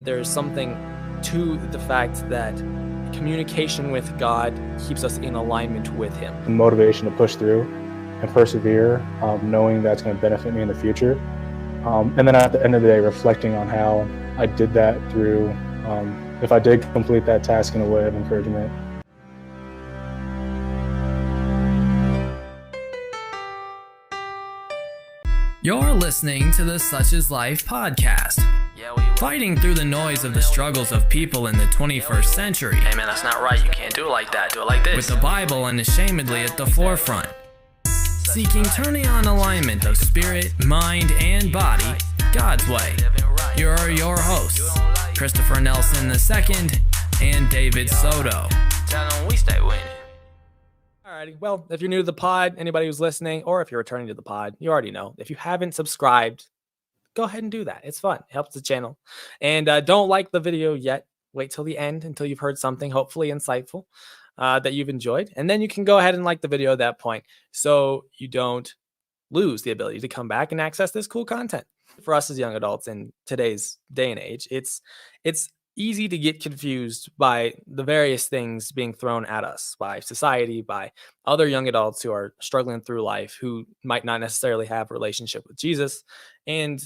there's something to the fact that communication with God keeps us in alignment with Him. The motivation to push through and persevere, knowing that's going to benefit me in the future. And then at the end of the day, reflecting on how I did that through, if I did complete that task in a way of encouragement. You're listening to the Such Is Life podcast. Fighting through the noise of the struggles of people in the 21st century. Hey man, that's not right. You can't do it like that. Do it like this. With the Bible unashamedly at the forefront. Seeking turning on alignment of spirit, mind, and body God's way. Here are your hosts, Christopher Nelson II and David Soto. Tell them we stay winning. Alrighty, well, if you're new to the pod, anybody who's listening, or if you're returning to the pod, you already know. If you haven't subscribed, go ahead and do that. It's fun. It helps the channel. And don't like the video yet. Wait till the end until you've heard something hopefully insightful that you've enjoyed. And then you can go ahead and like the video at that point so you don't lose the ability to come back and access this cool content. For us as young adults in today's day and age, it's easy to get confused by the various things being thrown at us by society, by other young adults who are struggling through life, who might not necessarily have a relationship with Jesus, and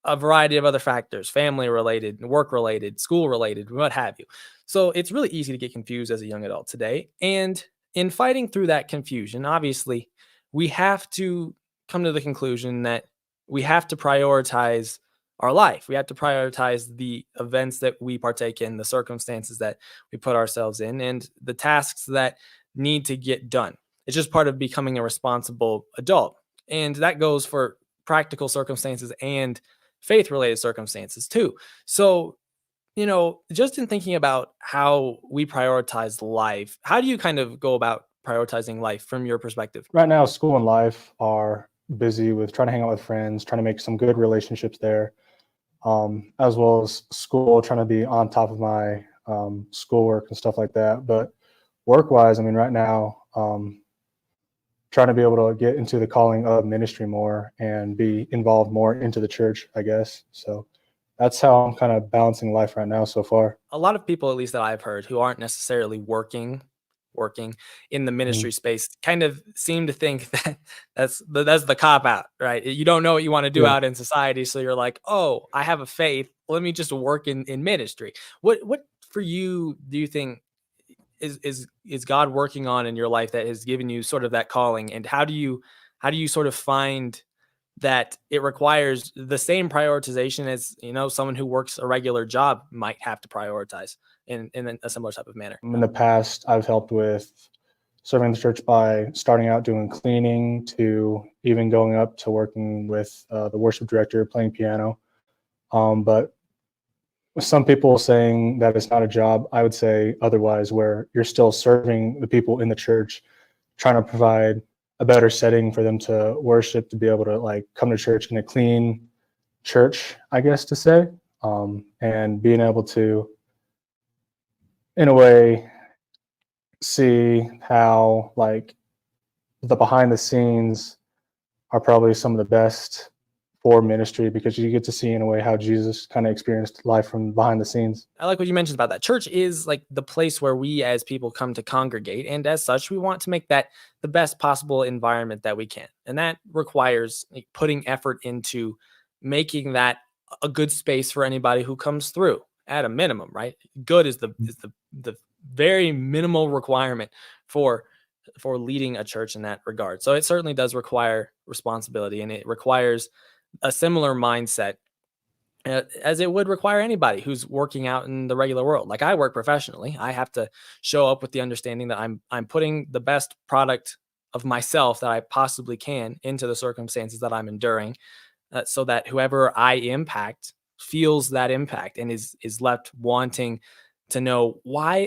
a variety of other factors, family related, work related, school related, what have you. So it's really easy to get confused as a young adult today. And in fighting through that confusion, obviously, we have to come to the conclusion that we have to prioritize our life. We have to prioritize the events that we partake in, the circumstances that we put ourselves in, and the tasks that need to get done. It's just part of becoming a responsible adult. And that goes for practical circumstances and faith-related circumstances too. So, just in thinking about how we prioritize life, how do you kind of go about prioritizing life from your perspective? Right now, school and life are busy with trying to hang out with friends, trying to make some good relationships there. As well as school, trying to be on top of my schoolwork and stuff like that. But work-wise, right now, trying to be able to get into the calling of ministry more and be involved more into the church, I guess. So that's how I'm kind of balancing life right now so far. A lot of people, at least that I've heard, who aren't necessarily working in the ministry space kind of seem to think that that's the cop out, right? You don't know what you want to do out in society. So you're like, oh, I have a faith. Let me just work in ministry. What for you do you think is God working on in your life that has given you sort of that calling? And how do you sort of find that it requires the same prioritization as, someone who works a regular job might have to prioritize in a similar type of manner? In the past, I've helped with serving the church by starting out doing cleaning to even going up to working with the worship director, playing piano. But with some people saying that it's not a job, I would say otherwise, where you're still serving the people in the church, trying to provide a better setting for them to worship, to be able to come to church in a clean church, I guess to say, and being able to, in a way, see how the behind the scenes are probably some of the best for ministry, because you get to see in a way how Jesus kind of experienced life from behind the scenes. I like what you mentioned about that. Church is like the place where we as people come to congregate. And as such, we want to make that the best possible environment that we can. And that requires putting effort into making that a good space for anybody who comes through at a minimum, right? Good is the very minimal requirement for leading a church in that regard. So it certainly does require responsibility, and it requires a similar mindset as it would require anybody who's working out in the regular world. Like I work professionally. I have to show up with the understanding that I'm putting the best product of myself that I possibly can into the circumstances that I'm enduring, so that whoever I impact feels that impact and is left wanting to know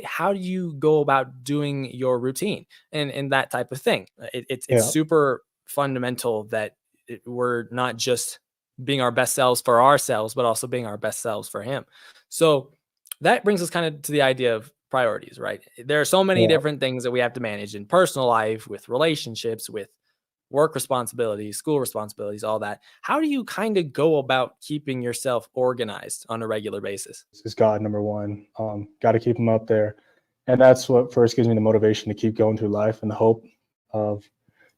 how do you go about doing your routine and that type of thing. It's super fundamental that we're not just being our best selves for ourselves, but also being our best selves for Him. So that brings us kind of to the idea of priorities, right? There are so many different things that we have to manage in personal life, with relationships, with work responsibilities, school responsibilities, all that. How do you kind of go about keeping yourself organized on a regular basis? Is God number one. Got to keep him up there. And that's what first gives me the motivation to keep going through life and the hope of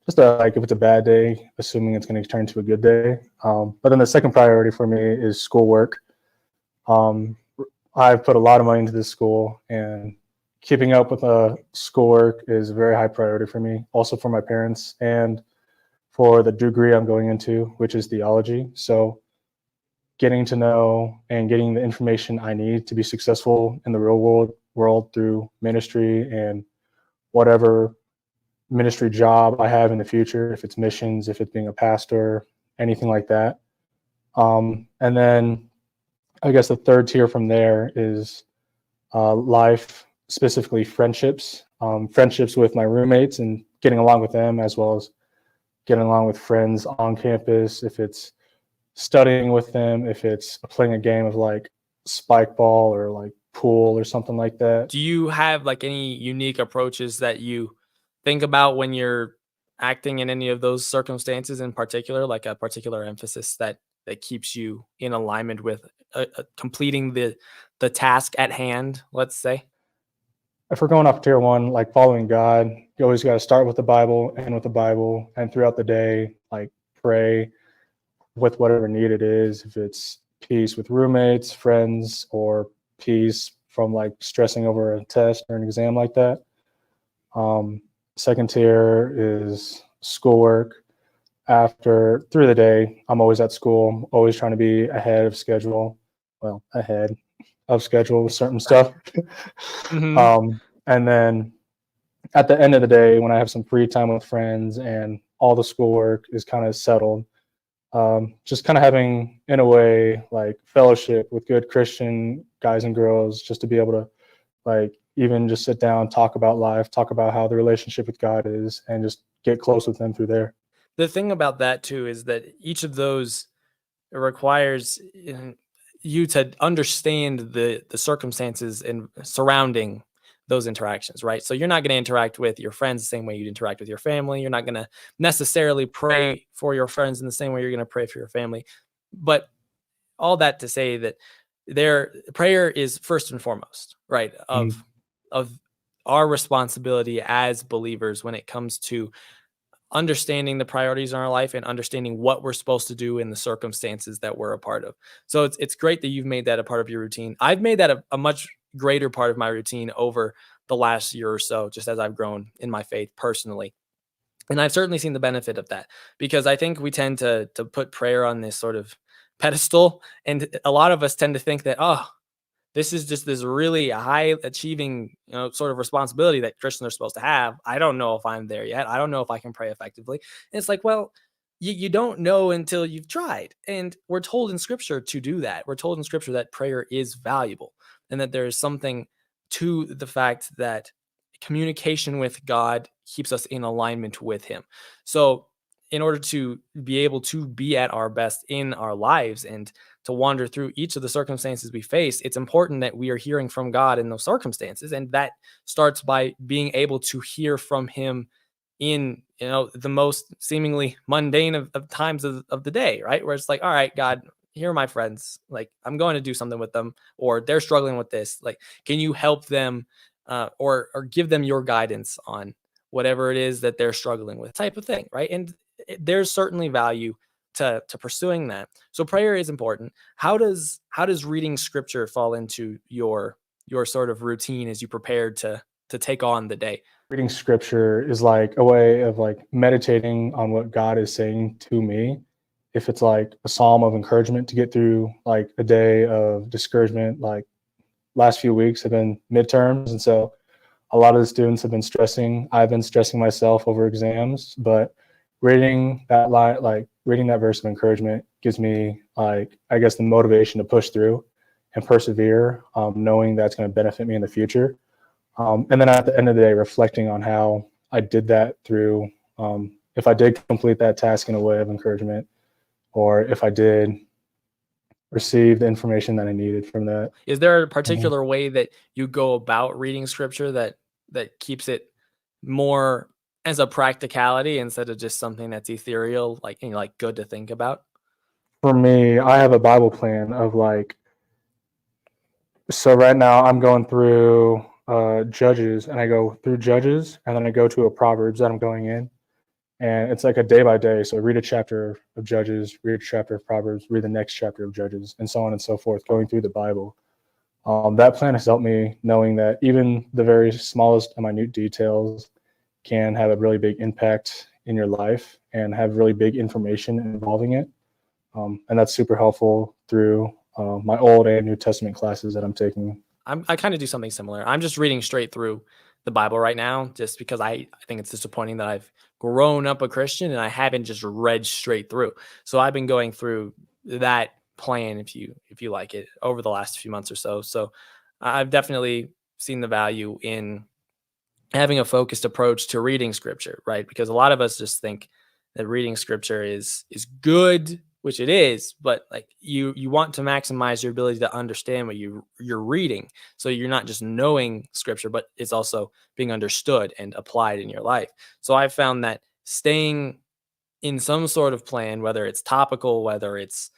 just like if it's a bad day, assuming it's going to turn to a good day. But then the second priority for me is schoolwork. I've put a lot of money into this school, and keeping up with schoolwork is a very high priority for me, also for my parents and for the degree I'm going into, which is theology. So getting to know and getting the information I need to be successful in the real world through ministry and whatever ministry job I have in the future, if it's missions, if it's being a pastor, anything like that. And then I guess the third tier from there is life, specifically friendships, friendships with my roommates and getting along with them, as well as getting along with friends on campus, if it's studying with them, if it's playing a game of like spike ball or like pool or something like that. Do you have like any unique approaches that you think about when you're acting in any of those circumstances in particular, like a particular emphasis that keeps you in alignment with completing the task at hand, let's say? If we're going off tier one, like following God, you always got to start with the Bible, end with the Bible, and throughout the day, like pray with whatever need it is. If it's peace with roommates, friends, or peace from like stressing over a test or an exam like that. Second tier is schoolwork. Through the day, I'm always at school, always trying to be ahead of schedule. Well, ahead of schedule with certain stuff. And then at the end of the day, when I have some free time with friends and all the schoolwork is kind of settled, just kind of having, in a way, like fellowship with good Christian guys and girls, just to be able to like even just sit down, talk about life, talk about how the relationship with God is, and just get close with them through there. The thing about that too is that each of those requires you to understand the circumstances and surrounding those interactions, right? So you're not going to interact with your friends the same way you'd interact with your family. You're not going to necessarily pray for your friends in the same way you're going to pray for your family. But all that to say that their prayer is first and foremost, right? Of our responsibility as believers when it comes to understanding the priorities in our life and understanding what we're supposed to do in the circumstances that we're a part of. So it's great that you've made that a part of your routine. I've made that a much greater part of my routine over the last year or so, just as I've grown in my faith personally. And I've certainly seen the benefit of that, because I think we tend to put prayer on this sort of pedestal. And a lot of us tend to think that, oh, this is just this really high achieving, sort of responsibility that Christians are supposed to have. I don't know if I'm there yet. I don't know if I can pray effectively. And it's like, well, you don't know until you've tried. And we're told in scripture to do that. We're told in scripture that prayer is valuable and that there is something to the fact that communication with God keeps us in alignment with him. So in order to be able to be at our best in our lives and to wander through each of the circumstances we face, it's important that we are hearing from God in those circumstances. And that starts by being able to hear from him in, the most seemingly mundane of times of the day, right? Where it's like, all right, God, here are my friends. Like, I'm going to do something with them, or they're struggling with this. Like, can you help them or give them your guidance on whatever it is that they're struggling with, type of thing, right? And there's certainly value to pursuing that. So prayer is important. How does reading scripture fall into your sort of routine as you prepare to take on the day? Reading scripture is like a way of like meditating on what God is saying to me. If it's like a psalm of encouragement to get through like a day of discouragement, like last few weeks have been midterms, and so a lot of the students have been stressing. I've been stressing myself over exams, but reading that verse of encouragement gives me, like, I guess, the motivation to push through and persevere, knowing that's going to benefit me in the future. And then at the end of the day, reflecting on how I did that through, if I did complete that task in a way of encouragement, or if I did receive the information that I needed from that. Is there a particular way that you go about reading scripture that keeps it more as a practicality instead of just something that's ethereal, like, like good to think about? For me, I have a Bible plan of like, so right now I'm going through Judges, and I go through Judges, and then I go to a Proverbs that I'm going in, and it's like a day by day. So read a chapter of Judges, read a chapter of Proverbs, read the next chapter of Judges, and so on and so forth, going through the Bible. That plan has helped me knowing that even the very smallest and minute details can have a really big impact in your life and have really big information involving it. And that's super helpful through my Old and New Testament classes that I'm taking. I kind of do something similar. I'm just reading straight through the Bible right now, just because I think it's disappointing that I've grown up a Christian and I haven't just read straight through. So I've been going through that plan, if you like it, over the last few months or so. So I've definitely seen the value in having a focused approach to reading scripture, right? Because a lot of us just think that reading scripture is good, which it is, but like you want to maximize your ability to understand what you're reading. So you're not just knowing scripture, but it's also being understood and applied in your life. So I've found that staying in some sort of plan, whether it's topical, whether it's,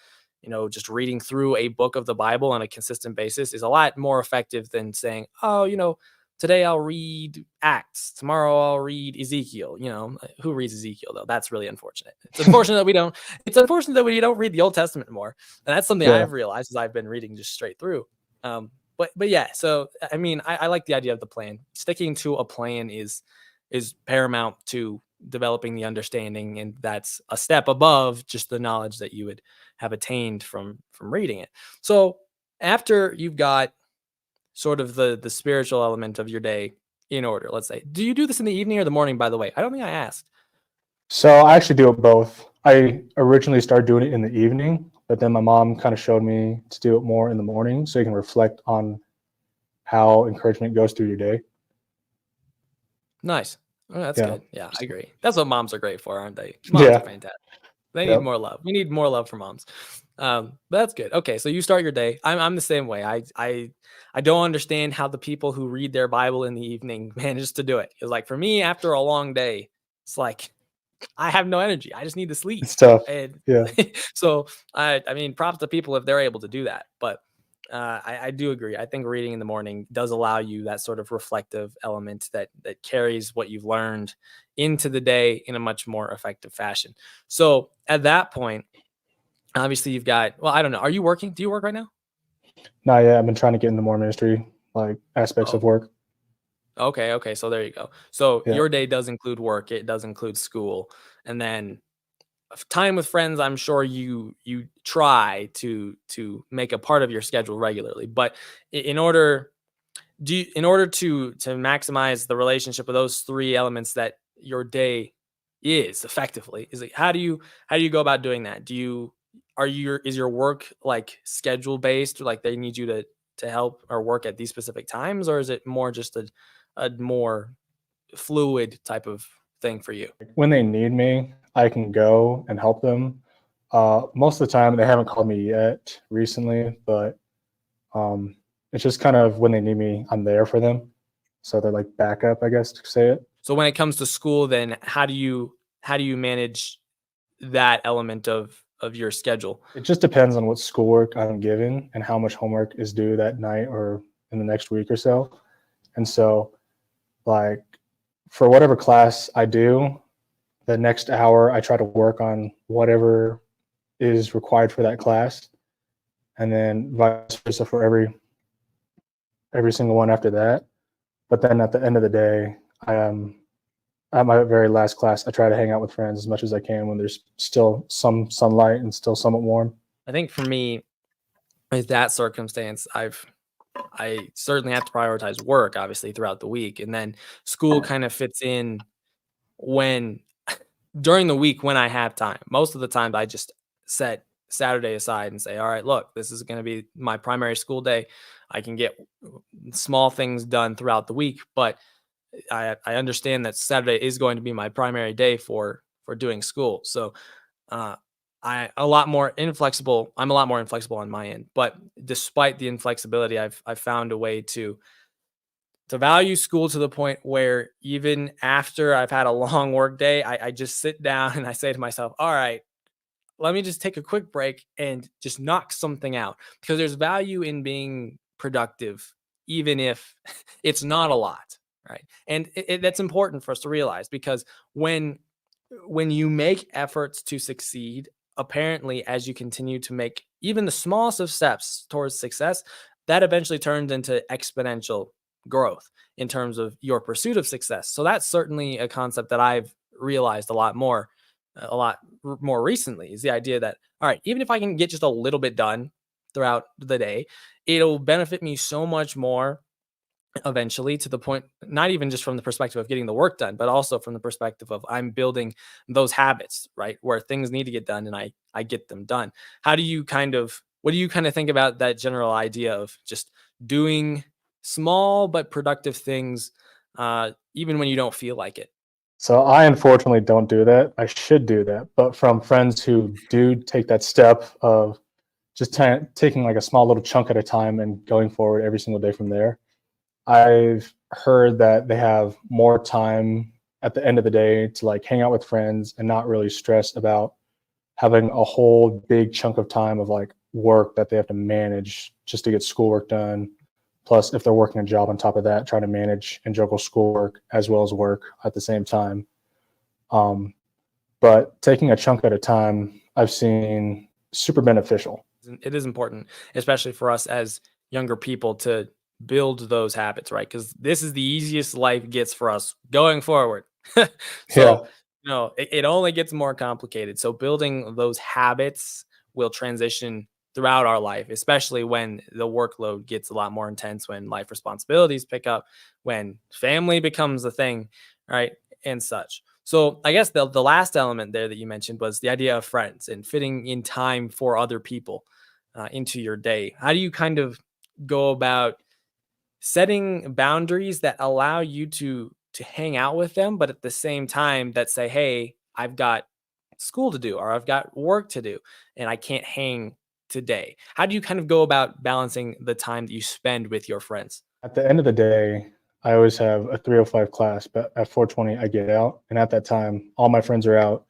just reading through a book of the Bible on a consistent basis, is a lot more effective than saying, oh, today I'll read Acts, tomorrow I'll read Ezekiel. Who reads Ezekiel though? That's really unfortunate. It's unfortunate that we don't. It's unfortunate that we don't read the Old Testament more, and that's something Yeah. I've realized as I've been reading just straight through. But yeah. So I mean, I like the idea of the plan. Sticking to a plan is paramount to developing the understanding, and that's a step above just the knowledge that you would have attained from reading it. So after you've got sort of the spiritual element of your day in order, let's say, do you do this in the evening or the morning, by the way? I don't think I asked. So I actually do it both. I originally started doing it in the evening, but then my mom kind of showed me to do it more in the morning so you can reflect on how encouragement goes through your day. Nice. Oh, that's Yeah. good. Yeah, I agree. That's what moms are great for, aren't they? Moms Yeah. are fantastic. They need Yep. more love. We need more love from moms. But that's good. Okay, so you start your day. I'm the same way. I don't understand how the people who read their Bible in the evening manage to do it. It's like, for me, after a long day, it's like I have no energy. I just need to sleep. It's tough. And Yeah. so I mean, props to people if they're able to do that. But I do agree. I think reading in the morning does allow you that sort of reflective element that carries what you've learned into the day in a much more effective fashion. So at that point, obviously you've got, well, I don't know. Are you working? Do you work right now? Not yet. I've been trying to get into more ministry, like aspects of work. Okay. So there you go. So Yeah. your day does include work. It does include school. And then time with friends, I'm sure you try to make a part of your schedule regularly. But in order to maximize the relationship of those three elements that your day is effectively, is like, how do you go about doing that? Is your work like schedule based, like they need you to help or work at these specific times, or is it more just a more fluid type of thing for you? When they need me, I can go and help them. Most of the time, they haven't called me yet recently, but it's just kind of when they need me, I'm there for them. So they're like backup, I guess, to say it. So when it comes to school, then how do you manage that element of your schedule? It just depends on what schoolwork I'm given and how much homework is due that night or in the next week or so. And so, like, for whatever class I do, the next hour I try to work on whatever is required for that class, and then vice versa for every single one after that. But then at the end of the day, at my very last class, I try to hang out with friends as much as I can when there's still some sunlight and still somewhat warm. I think for me, with that circumstance, I certainly have to prioritize work, obviously, throughout the week, and then school kind of fits in when during the week when I have time. Most of the time, I just set Saturday aside and say, all right, look, this is going to be my primary school day. I can get small things done throughout the week, but I understand that Saturday is going to be my primary day for doing school. So I'm a lot more inflexible on my end. But despite the inflexibility, I've found a way to to value school to the point where even after I've had a long work day, I just sit down and I say to myself, all right, let me just take a quick break and just knock something out, because there's value in being productive, even if it's not a lot, right? And that's important for us to realize, because when you make efforts to succeed, apparently, as you continue to make even the smallest of steps towards success, that eventually turns into exponential growth in terms of your pursuit of success. So that's certainly a concept that I've realized a lot more recently, is the idea that, all right, even if I can get just a little bit done throughout the day, it'll benefit me so much more eventually, to the point, not even just from the perspective of getting the work done, but also from the perspective of I'm building those habits, right, where things need to get done and I get them done. What do you kind of think about that general idea of just doing small but productive things, even when you don't feel like it? So I unfortunately don't do that. I should do that, but from friends who do take that step of just taking like a small little chunk at a time and going forward every single day from there, I've heard that they have more time at the end of the day to like hang out with friends and not really stress about having a whole big chunk of time of like work that they have to manage just to get schoolwork done. Plus, if they're working a job on top of that, trying to manage and juggle schoolwork as well as work at the same time. Um, but taking a chunk at a time, I've seen super beneficial. It is important, especially for us as younger people, to build those habits, right? Because this is the easiest life gets for us going forward. Yeah. So, it only gets more complicated. So, building those habits will transition throughout our life, especially when the workload gets a lot more intense, when life responsibilities pick up, when family becomes a thing, right? And such. So I guess the last element there that you mentioned was the idea of friends and fitting in time for other people into your day. How do you kind of go about setting boundaries that allow you to hang out with them, but at the same time that say, hey, I've got school to do or I've got work to do and I can't hang today? How do you kind of go about balancing the time that you spend with your friends? At the end of the day, I always have a 3:05 class, but at 4:20 I get out, and at that time, all my friends are out.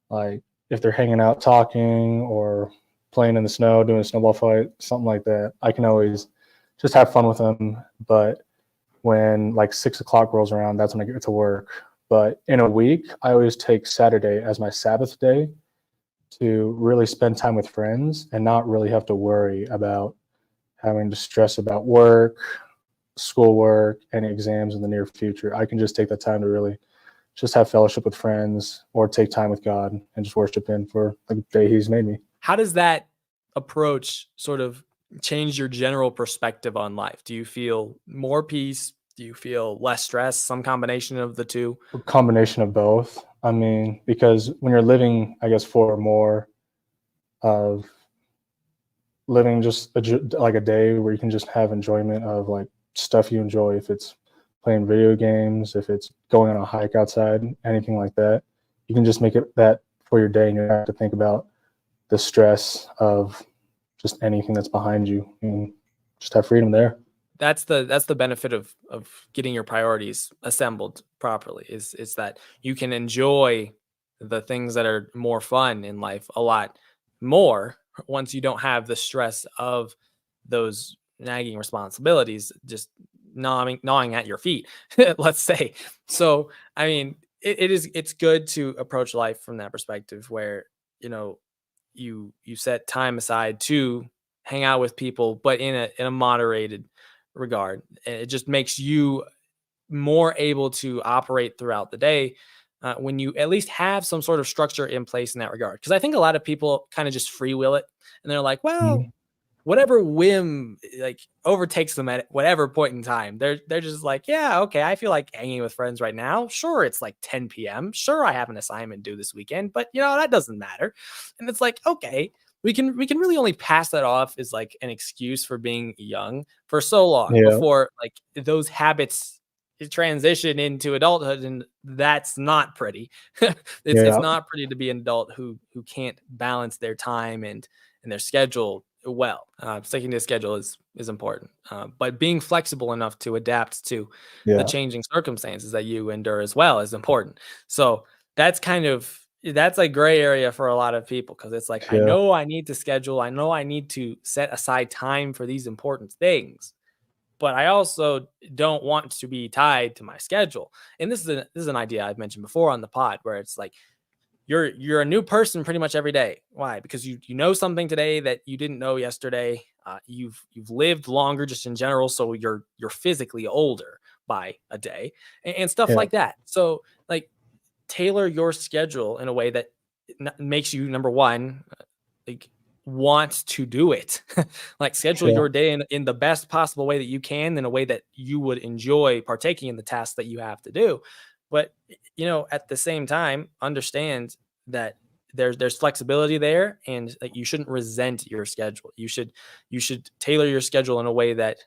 Like if they're hanging out, talking, or playing in the snow, doing a snowball fight, something like that, I can always just have fun with them. But when like 6 o'clock rolls around, that's when I get to work. But in a week, I always take Saturday as my Sabbath day to really spend time with friends and not really have to worry about having to stress about work, schoolwork, and exams in the near future. I can just take that time to really just have fellowship with friends or take time with God and just worship Him for the day He's made me. How does that approach sort of change your general perspective on life? Do you feel more peace? Do you feel less stress? Some combination of the two? A combination of both. I mean, because when you're living, I guess, for more of living just like a day where you can just have enjoyment of like stuff you enjoy, if it's playing video games, if it's going on a hike outside, anything like that, you can just make it that for your day and you don't have to think about the stress of just anything that's behind you and just have freedom there. That's the benefit of getting your priorities assembled properly, is that you can enjoy the things that are more fun in life a lot more once you don't have the stress of those nagging responsibilities just gnawing at your feet, let's say. So I mean, it's good to approach life from that perspective where, you know, you set time aside to hang out with people, but in a moderated regard. And it just makes you more able to operate throughout the day, when you at least have some sort of structure in place in that regard. Because I think a lot of people kind of just free will it, and they're like, well, Mhm. whatever whim like overtakes them at whatever point in time, they're just like, yeah, okay, I feel like hanging with friends right now. Sure, it's like 10 p.m. Sure, I have an assignment due this weekend, but that doesn't matter. And it's like, okay, we can really only pass that off as like an excuse for being young for so long Yeah, before like those habits transition into adulthood, and that's not pretty. It's yeah, not pretty to be an adult who can't balance their time and their schedule well. Sticking to schedule is important, but being flexible enough to adapt to the Yeah. changing circumstances that you endure as well is important. So that's a gray area for a lot of people, because it's like, I Yeah. know I need to schedule, I know I need to set aside time for these important things, but I also don't want to be tied to my schedule. And this is an idea I've mentioned before on the pod, where it's like, you're a new person pretty much every day. Why? Because you know something today that you didn't know yesterday. You've lived longer just in general, so you're physically older by a day, and stuff Yeah. like that. So like, tailor your schedule in a way that makes you, number one, like, want to do it. Like, schedule Yeah. your day in the best possible way that you can, in a way that you would enjoy partaking in the tasks that you have to do. But at the same time, understand that there's flexibility there, and like, you shouldn't resent your schedule. You should tailor your schedule in a way that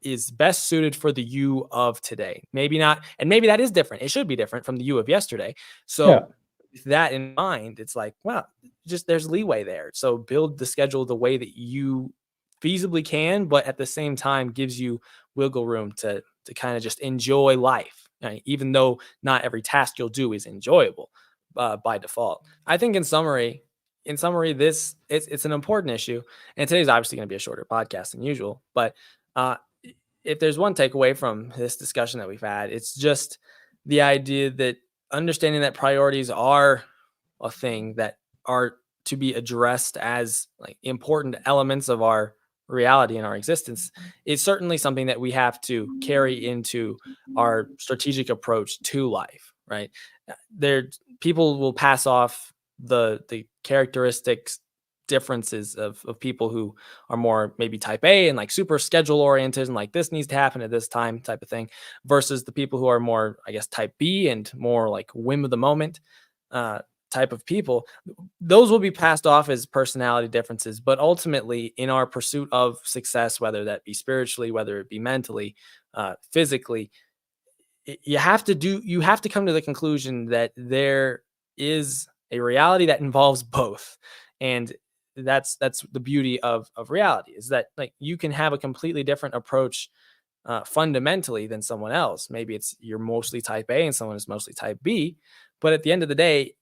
is best suited for the you of today. Maybe not, and maybe that is different. It should be different from the you of yesterday. Yeah. So with that in mind, it's like, well, just there's leeway there. So build the schedule the way that you feasibly can, but at the same time gives you wiggle room to kind of just enjoy life, right? Even though not every task you'll do is enjoyable by default. I think in summary, this it's an important issue, and today's obviously going to be a shorter podcast than usual, but uh, if there's one takeaway from this discussion that we've had, it's just the idea that understanding that priorities are a thing that are to be addressed as like important elements of our reality and our existence is certainly something that we have to carry into our strategic approach to life, right? There, people will pass off the characteristics differences of people who are more maybe type A and like super schedule oriented and like, this needs to happen at this time type of thing, versus the people who are more, I guess, type B and more like whim of the moment uh, type of people. Those will be passed off as personality differences, but ultimately in our pursuit of success, whether that be spiritually, whether it be mentally, physically, you have to come to the conclusion that there is a reality that involves both. And that's the beauty of reality, is that like, you can have a completely different approach fundamentally than someone else. Maybe it's you're mostly type A and someone is mostly type B, but at the end of the day,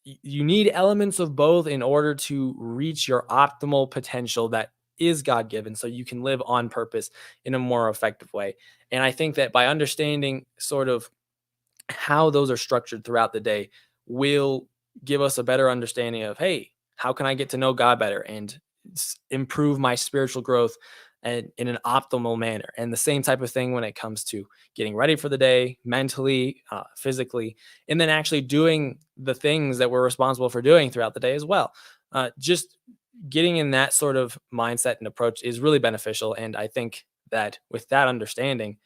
you need elements of both in order to reach your optimal potential that is God given, so you can live on purpose in a more effective way. And I think that by understanding sort of how those are structured throughout the day will give us a better understanding of, hey, how can I get to know God better and improve my spiritual growth and in an optimal manner. And the same type of thing when it comes to getting ready for the day, mentally, physically, and then actually doing the things that we're responsible for doing throughout the day as well. Just getting in that sort of mindset and approach is really beneficial. And I think that with that understanding,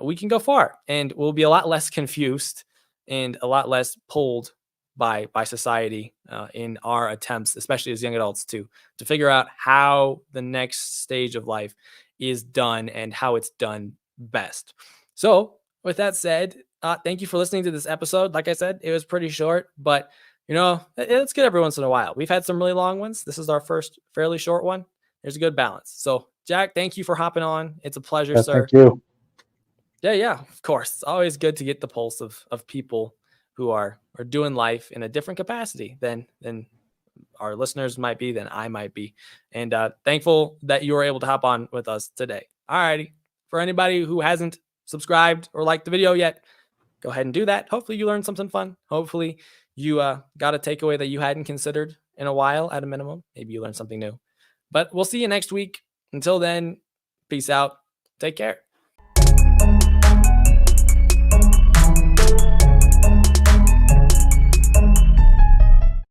we can go far, and we'll be a lot less confused and a lot less pulled by society in our attempts, especially as young adults, to figure out how the next stage of life is done and how it's done best. So, with that said, thank you for listening to this episode. Like I said, it was pretty short, but it's good every once in a while. We've had some really long ones. This is our first fairly short one. There's a good balance. So, Jack, thank you for hopping on. It's a pleasure, Yeah, sir. thank you. Yeah, of course. It's always good to get the pulse of people who are doing life in a different capacity than our listeners might be, than I might be. And thankful that you were able to hop on with us today. All righty. For anybody who hasn't subscribed or liked the video yet, go ahead and do that. Hopefully you learned something fun. Hopefully you got a takeaway that you hadn't considered in a while at a minimum. Maybe you learned something new. But we'll see you next week. Until then, peace out. Take care.